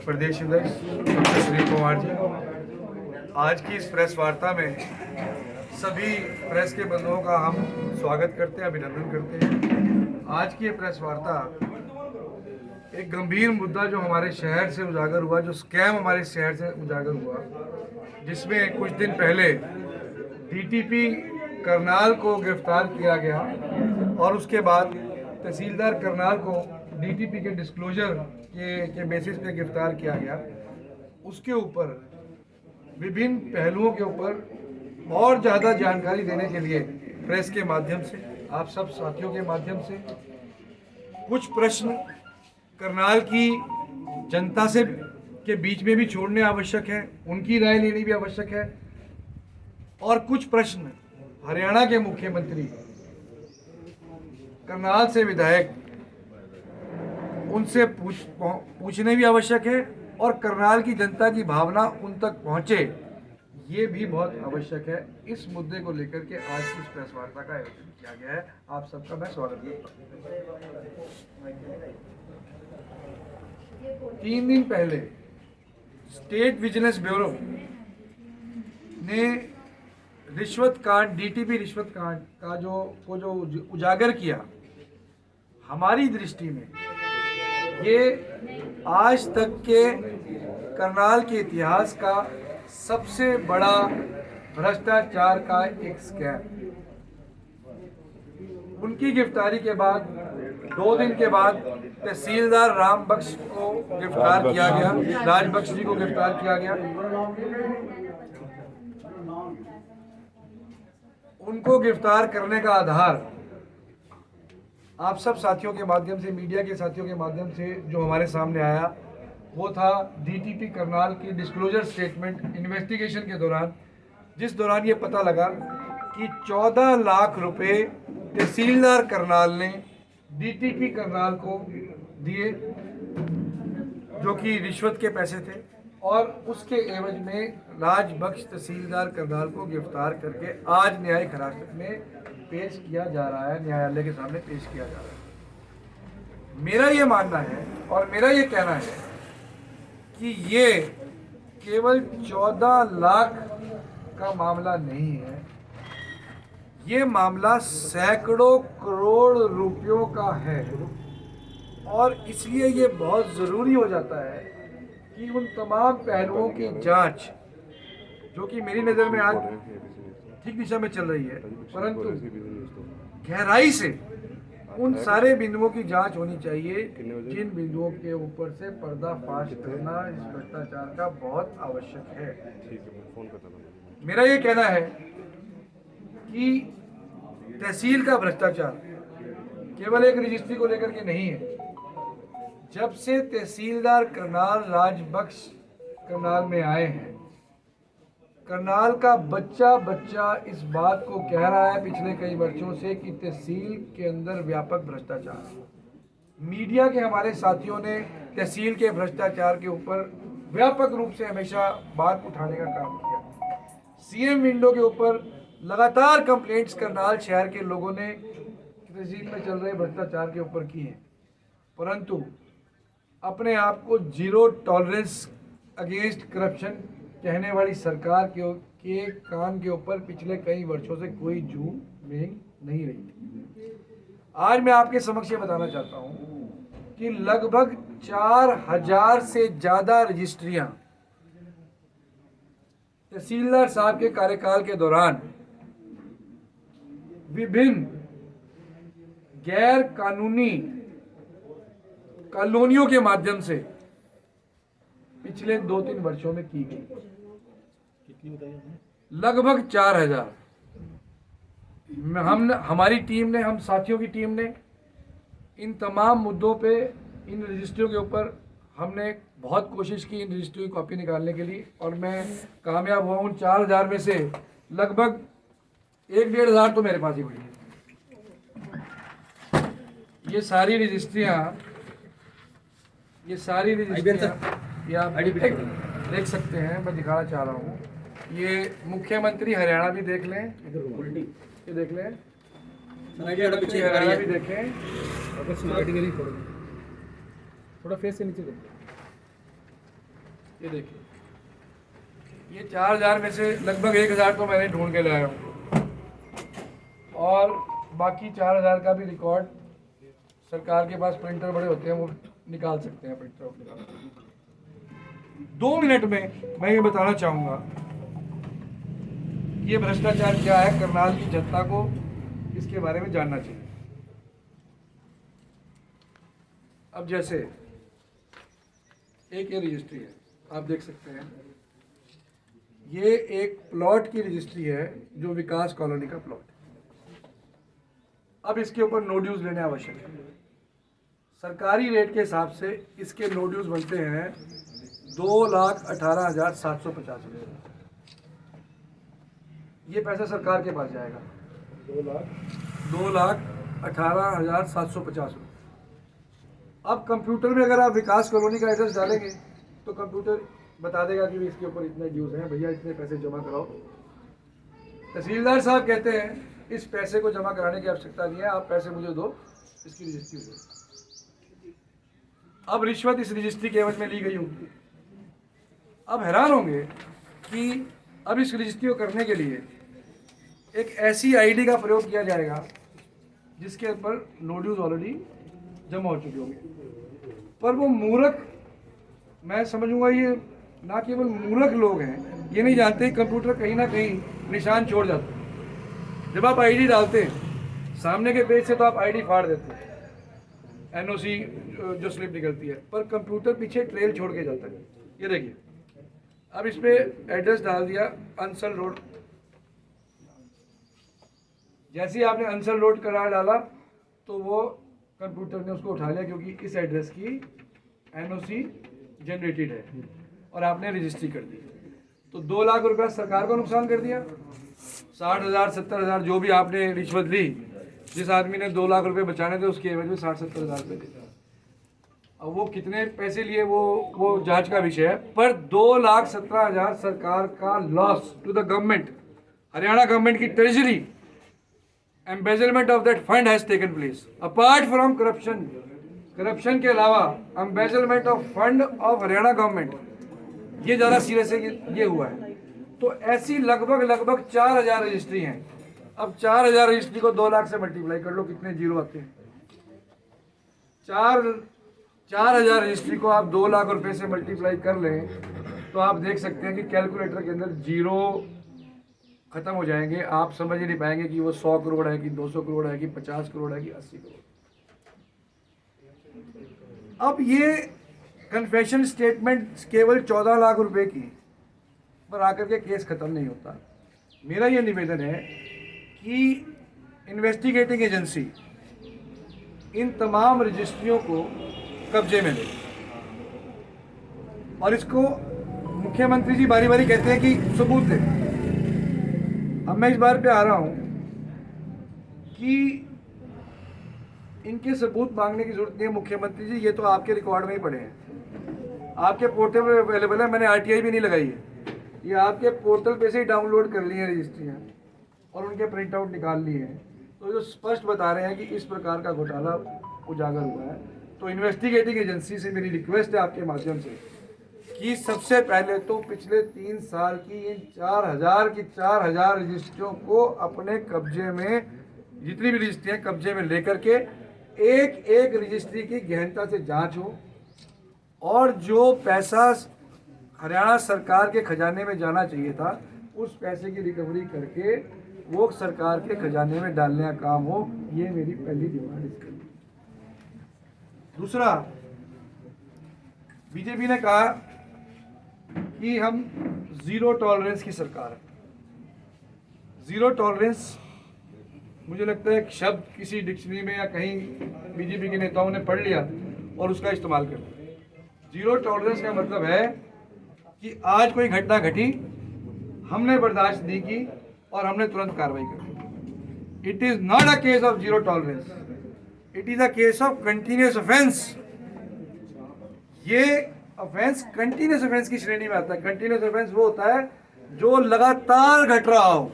प्रदेश अध्यक्ष डॉक्टर सुनील कुमार जी, आज की इस प्रेस वार्ता में सभी प्रेस के बंधुओं का हम स्वागत करते हैं, अभिनंदन करते हैं। आज की ये प्रेस वार्ता एक गंभीर मुद्दा जो हमारे शहर से उजागर हुआ, जो स्कैम हमारे शहर से उजागर हुआ, जिसमें कुछ दिन पहले डीटीपी करनाल को गिरफ्तार किया गया और उसके बाद तहसीलदार करनाल को डीटीपी के डिस्क्लोजर के बेसिस पे गिरफ्तार किया गया। उसके ऊपर विभिन्न पहलुओं के ऊपर और ज़्यादा जानकारी देने के लिए प्रेस के माध्यम से, आप सब साथियों के माध्यम से कुछ प्रश्न करनाल की जनता से के बीच में भी छोड़ने आवश्यक है, उनकी राय लेनी भी आवश्यक है, और कुछ प्रश्न हरियाणा के मुख्यमंत्री, करनाल से विधायक, उनसे पूछने भी आवश्यक है, और करनाल की जनता की भावना उन तक पहुंचे, ये भी बहुत आवश्यक है। इस मुद्दे को लेकर के आज की इस प्रेस वार्ता का आयोजन किया गया है। आप सबका मैं स्वागत करता हूँ। 3 दिन पहले स्टेट विजिलेंस ब्यूरो ने रिश्वत कांड, डीटीपी रिश्वत कांड का जो उजागर किया, हमारी दृष्टि में ये आज तक के करनाल के इतिहास का सबसे बड़ा भ्रष्टाचार का एक स्कैम। उनकी गिरफ्तारी के बाद 2 दिन के बाद तहसीलदार राजबख्श को गिरफ्तार किया गया, राजबख्श जी को गिरफ्तार किया गया। उनको गिरफ्तार करने का आधार आप सब साथियों के माध्यम से, मीडिया के साथियों के माध्यम से जो हमारे सामने आया, वो था डीटीपी करनाल की डिस्क्लोजर स्टेटमेंट इन्वेस्टिगेशन के दौरान, जिस दौरान ये पता लगा कि 14 लाख रुपए तहसीलदार करनाल ने डीटीपी करनाल को दिए, जो कि रिश्वत के पैसे थे, और उसके एवज में राजबख्श तहसीलदार करनाल को गिरफ्तार करके आज न्यायिक हिरासत में पेश किया जा रहा है, न्यायालय के सामने पेश किया जा रहा है। मेरा ये मानना है और मेरा ये कहना है कि ये केवल 14 लाख का मामला नहीं है, ये मामला सैकड़ों करोड़ रुपयों का है, और इसलिए ये बहुत ज़रूरी हो जाता है कि उन तमाम पहलुओं की जांच, जो कि मेरी नज़र में आज ठीक दिशा में चल रही है, परंतु गहराई से उन सारे बिंदुओं की जांच होनी चाहिए जिन बिंदुओं के ऊपर से पर्दाफाश करना इस भ्रष्टाचार का बहुत आवश्यक है। मेरा ये कहना है कि तहसील का भ्रष्टाचार केवल एक रजिस्ट्री को लेकर के नहीं है। जब से तहसीलदार करनाल राजबख्श करनाल में आए हैं, करनाल का बच्चा इस बात को कह रहा है पिछले कई वर्षों से कि तहसील के अंदर व्यापक भ्रष्टाचार है। मीडिया के हमारे साथियों ने तहसील के भ्रष्टाचार के ऊपर व्यापक रूप से हमेशा बात उठाने का काम किया। सीएम विंडो के ऊपर लगातार कंप्लेंट्स करनाल शहर के लोगों ने तहसील में चल रहे भ्रष्टाचार के ऊपर की हैं, परंतु अपने आप को जीरो टॉलरेंस अगेंस्ट करप्शन कहने वाली सरकार के कान के ऊपर पिछले कई वर्षों से कोई जू नहीं रही थी। आज मैं आपके समक्ष ये बताना चाहता हूँ कि लगभग 4000 से ज़्यादा रजिस्ट्रियां तहसीलदार साहब के कार्यकाल के दौरान विभिन्न गैर कानूनी कॉलोनियों के माध्यम से पिछले 2-3 वर्षों में की गई। कितनी बताइए? लगभग 4000। हमारी टीम ने, हम साथियों की टीम ने इन तमाम मुद्दों पे, इन रजिस्ट्रियों के ऊपर हमने बहुत कोशिश की इन रजिस्ट्रियों की कॉपी निकालने के लिए, और मैं कामयाब हुआ। उन 4000 में से लगभग 1-1.5 हज़ार तो मेरे पास ही पड़ी है। ये सारी रजिस्ट्रियाँ ये आप देख सकते हैं, मैं दिखाना चाह रहा हूँ। ये मुख्यमंत्री हरियाणा भी देख लें, ये देख लें, मुख्यमंत्री हरियाणा भी देखें, थोड़ा फेस से नीचे देखो, ये देखिए, ये 4000 में से लगभग 1000 तो मैंने ढूंढ के लाया हूँ, और बाकी 4000 का भी रिकॉर्ड सरकार के पास प्रिंटर बड़े होते हैं, वो निकाल सकते हैं प्रिंटर आउट निकाल। 2 मिनट में मैं ये बताना चाहूँगा ये भ्रष्टाचार क्या है, करनाल की जनता को इसके बारे में जानना चाहिए। अब जैसे एक ये रजिस्ट्री है, आप देख सकते हैं, ये एक प्लॉट की रजिस्ट्री है जो विकास कॉलोनी का प्लॉट है। अब इसके ऊपर नो ड्यूज लेने आवश्यक है। सरकारी रेट के हिसाब से इसके नो ड्यूज बनते हैं 2,18,750 रुपये। ये पैसा सरकार के पास जाएगा, 2,18,750 रुपये। अब कंप्यूटर में अगर आप विकास कॉलोनी का एड्रेस डालेंगे तो कंप्यूटर बता देगा कि इसके ऊपर इतने ड्यूज हैं, भैया इतने पैसे जमा कराओ। तहसीलदार साहब कहते हैं इस पैसे को जमा कराने की आवश्यकता नहीं है, आप पैसे मुझे दो, इसकी रजिस्ट्री दो। अब रिश्वत इस रजिस्ट्री के एवज में ली गई होगी। अब हैरान होंगे कि अब इस रजिस्ट्री को करने के लिए एक ऐसी आईडी का प्रयोग किया जाएगा जिसके ऊपर नो ड्यूज ऑलरेडी जमा हो चुके होंगे। पर वो मूर्ख, मैं समझूंगा ये ना केवल मूर्ख लोग हैं, ये नहीं जानते कंप्यूटर कहीं ना कहीं निशान छोड़ जाता है। जब आप आईडी डालते हैं सामने के पेज से तो आप आईडी फाड़ देते हैं, एनओसी जो स्लिप निकलती है, पर कंप्यूटर पीछे ट्रेल छोड़ के जाता है। ये देखिए, अब इस पे एड्रेस डाल दिया अंसल रोड। जैसे ही आपने अंसल रोड करार डाला तो वो कंप्यूटर ने उसको उठा लिया, क्योंकि इस एड्रेस की एनओसी जनरेटेड है और आपने रजिस्ट्री कर दी। तो 2 लाख रुपया सरकार को नुकसान कर दिया। 60,000 70,000 जो भी आपने रिश्वत ली, जिस आदमी ने 2 लाख रुपए बचाने थे उसके एवज में 60-70,000 रुपये देता। अब वो कितने पैसे लिए वो जांच का विषय है, पर 2,17,000 सरकार का loss to the government, Haryana government की treasury. Embezzlement of that fund has taken place apart from corruption के अलावा embezzlement of fund of Haryana government, ये ज़्यादा सीरियस है, ये हुआ है। तो ऐसी लगभग 4,000 रजिस्ट्री हैं। अब 4,000 रजिस्ट्री को 2 लाख से मल्टीप्लाई कर लो, कितने जीरो आते हैं। 4,000 रजिस्ट्री को आप 2 लाख रुपए से मल्टीप्लाई कर लें तो आप देख सकते हैं कि कैलकुलेटर के अंदर जीरो खत्म हो जाएंगे। आप समझ ही नहीं पाएंगे कि वो 100 करोड़ है कि 200 करोड़ है कि 50 करोड़ है कि 80 करोड़। अब ये कन्फेशन स्टेटमेंट केवल 14 लाख रुपए की पर आकर के केस खत्म नहीं होता। मेरा ये निवेदन है कि इन्वेस्टिगेटिंग एजेंसी इन तमाम रजिस्ट्रियों को कब्जे में ले, और इसको मुख्यमंत्री जी बारी बारी कहते हैं कि सबूत दे। अब मैं इस बार पे आ रहा हूं कि इनके सबूत मांगने की जरूरत नहीं है। मुख्यमंत्री जी, ये तो आपके रिकॉर्ड में ही पड़े हैं, आपके पोर्टल में अवेलेबल है, मैंने आरटीआई भी नहीं लगाई है, ये आपके पोर्टल पे से ही डाउनलोड कर ली है रजिस्ट्रियाँ और उनके प्रिंट आउट निकाल लिए हैं। तो जो स्पष्ट बता रहे हैं कि इस प्रकार का घोटाला उजागर हुआ है। तो इन्वेस्टिगेटिंग एजेंसी से मेरी रिक्वेस्ट है आपके माध्यम से कि सबसे पहले तो पिछले 3 साल की इन 4,000 रजिस्ट्रियों को अपने कब्जे में, जितनी भी रजिस्ट्रियाँ कब्जे में लेकर के एक एक रजिस्ट्री की गहनता से जांच हो, और जो पैसा हरियाणा सरकार के खजाने में जाना चाहिए था उस पैसे की रिकवरी करके वो सरकार के खजाने में डालने का काम हो। ये मेरी पहली डिमांड इसके लिए। दूसरा, बीजेपी ने कहा कि हम जीरो टॉलरेंस की सरकार है। जीरो टॉलरेंस मुझे लगता है एक शब्द किसी डिक्शनरी में या कहीं बीजेपी के नेताओं ने पढ़ लिया और उसका इस्तेमाल कर लिया। जीरो टॉलरेंस का मतलब है कि आज कोई घटना घटी, हमने बर्दाश्त नहीं की और हमने तुरंत कार्रवाई कर दी। It is not a case of zero tolerance, it is a case of continuous offence. ये ऑफेंस कंटिन्यूस ऑफेंस की श्रेणी में आता है। कंटिन्यूस ऑफेंस वो होता है जो लगातार घट रहा हो।